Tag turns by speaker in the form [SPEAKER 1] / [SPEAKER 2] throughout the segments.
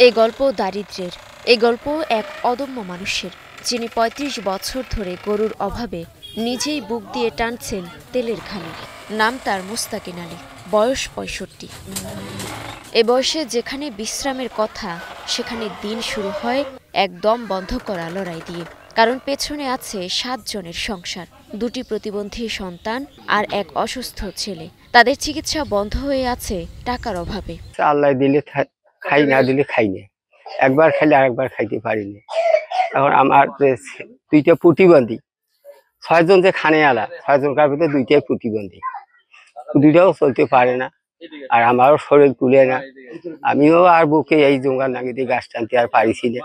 [SPEAKER 1] এই গল্প দারিদ্র্যের, এই গল্প এক অদম্য মানুষের, যিনি ৩৫ বছর ধরে গরুর অভাবে নিজেই বুক দিয়ে টানছেন তেলের ঘানি। নাম তার মুস্তাকিন আলী, বয়স ৬৫। এ বয়সে যেখানে বিশ্রামের কথা, সেখানে দিন শুরু হয় এক দম বন্ধ করা লড়াই দিয়ে। কারণ পেছনে আছে ৭ জনের সংসার, ২টি প্রতিবন্ধী সন্তান আর এক অসুস্থ ছেলে। তাদের চিকিৎসা বন্ধ হয়ে আছে টাকার অভাবে।
[SPEAKER 2] আল্লাহ দিলে খাই, না দিলে খাই না। একবার খাইলে আরেকবার খাইতে পারিনি। এখন আমার 2টা প্রতিবন্ধী, 6 জন যে খানে আলা, 6 জনকার ভিতরে 2টাই প্রতিবন্ধী, 2টাও চলতে পারে না। আর আমারও শরীর তুলে না, আমিও আর বুকে এই জঙ্গল নাঙ্গিতে গাছ টানতে আর পারিছি না।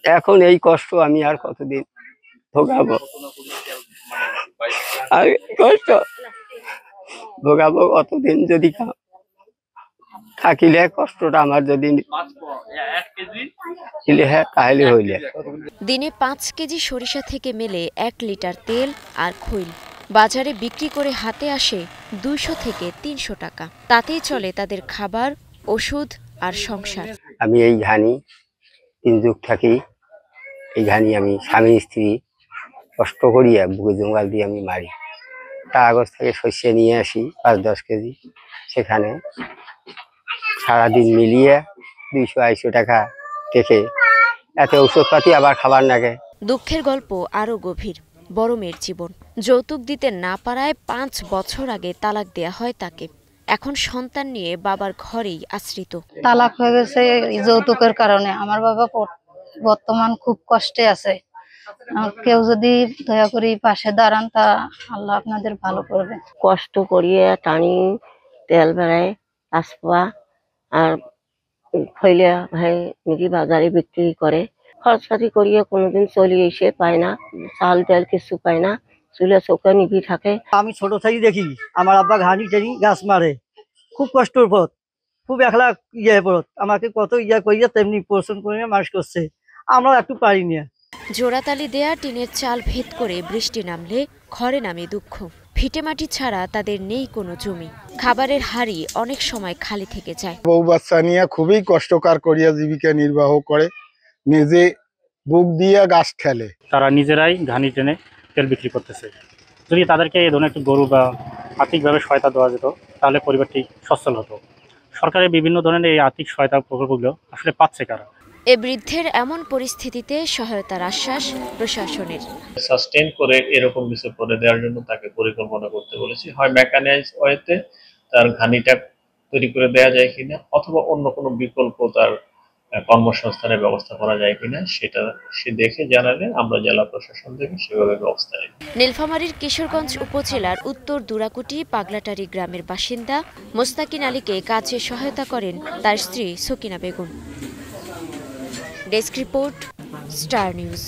[SPEAKER 2] এখন এই কষ্ট আমি আর কতদিন ভোগাবো, আর কষ্ট ভোগাবো কতদিন। যদি থাকিলে কষ্টটা আমার যদি তাহলে হইলে।
[SPEAKER 1] দিনে 5 কেজি সরিষা থেকে মেলে 1 লিটার তেল আর খৈল। বাজারে বিক্রি করে হাতে আসে 200 থেকে 300 টাকা। তাতেই চলে তাদের খাবার, ওষুধ আর সংসার।
[SPEAKER 2] আমি এই ঘানি 3 যুগ থাকি, এই ঘানি আমি স্বামী স্ত্রী কষ্ট করিয়া বুকে জঙ্গল দিয়ে আমি মারি। কাগজ থেকে শস্য নিয়ে আসি 5-10 কেজি, সেখানে সারাদিন মিলিয়ে 200-250 টাকা থেকে এত ঔষধপাতি আবার খাবার নাগে।
[SPEAKER 1] দুঃখের গল্প আরো গভীর। বড় মেয়ের জীবন, যৌতুক দিতে না পারায় 5 বছর আগে তালাক দেয়া হয় তাকে। এখন সন্তান নিয়ে বাবার ঘরেই আশ্রিত।
[SPEAKER 3] তালাক হয়ে গেছে যৌতুকের কারণে। আমার বাবা বর্তমান খুব কষ্টে আছে। কেউ যদি দয়া করে পাশে দাঁড়ান, তা আল্লাহ আপনাদের ভালো করবে।
[SPEAKER 4] কষ্ট করিয়ে টানি তেল বেড়ায় আসপা আর খইলে ভাই নাকি বাজারে বিক্রি করে। খরচপাতি করিয়ে কোনোদিন চলি এসে পায় না, চাল তেল কিছু পায় না, চুলে চোখে নিভি থাকে।
[SPEAKER 5] আমি ছোট থেকে দেখি আমার আব্বা ঘানি টেনি গাছ মারে, খুব কষ্টর পথ, খুব একলা পথ। আমাকে কত করিয়া তেমনি পরিশ্রম করিয়া মানুষ করছে, আমরা একটু পারি না।
[SPEAKER 1] জোড়াতালি দেয়া টিনের চাল ভেদ করে বৃষ্টি নামলে ঘরে নামে দুঃখ। ভিটেমাটি ছাড়া তাদের নেই কোনো জমি, খাবারের হাড়ি অনেক সময় খালি থেকে যায়।
[SPEAKER 6] বউ বাচ্চা নিয়ে খুবই কষ্টকর করিয়া জীবিকা নির্বাহ করে, নিজে বুক দিয়ে গাছ ঠেলে।
[SPEAKER 7] তারা নিজেরাই ঘানি টেনে তেল বিক্রি করতেছে। যদি তাদেরকে এই ধরনের একটু গরু বা আর্থিকভাবে সহায়তা দেওয়া যেত, তাহলে পরিবারটি সচ্ছল হতো। সরকারের বিভিন্ন ধরনের এই আর্থিক সহায়তা প্রকল্পগুলো আসলে পাচ্ছে কারা?
[SPEAKER 1] এ বৃদ্ধের এমন পরিস্থিতিতে সহায়তার আশ্বাস প্রশাসনের।
[SPEAKER 8] সাস্টেইন করে এরকম কিছু করে দেওয়ার জন্য তাকে পরিকল্পনা করতে বলেছি। হয় মেকানাইজ ওয়েতে তার ঘানিটা তৈরি করে দেওয়া যায় কিনা, অথবা অন্য কোনো বিকল্প তার কর্মসংস্থানের ব্যবস্থা করা যায় কিনা, সেটা সে দেখে জানালে আমরা জেলা প্রশাসন থেকে সেভাবে ব্যবস্থা নেব।
[SPEAKER 1] নীলফামারীর কিশোরগঞ্জ উপজেলার উত্তর দুরাকুটি পাগলাটারি গ্রামের বাসিন্দা মুস্তাকিন আলীকে কাজে সহায়তা করেন তার স্ত্রী Sakina Begum. Desk report, star news.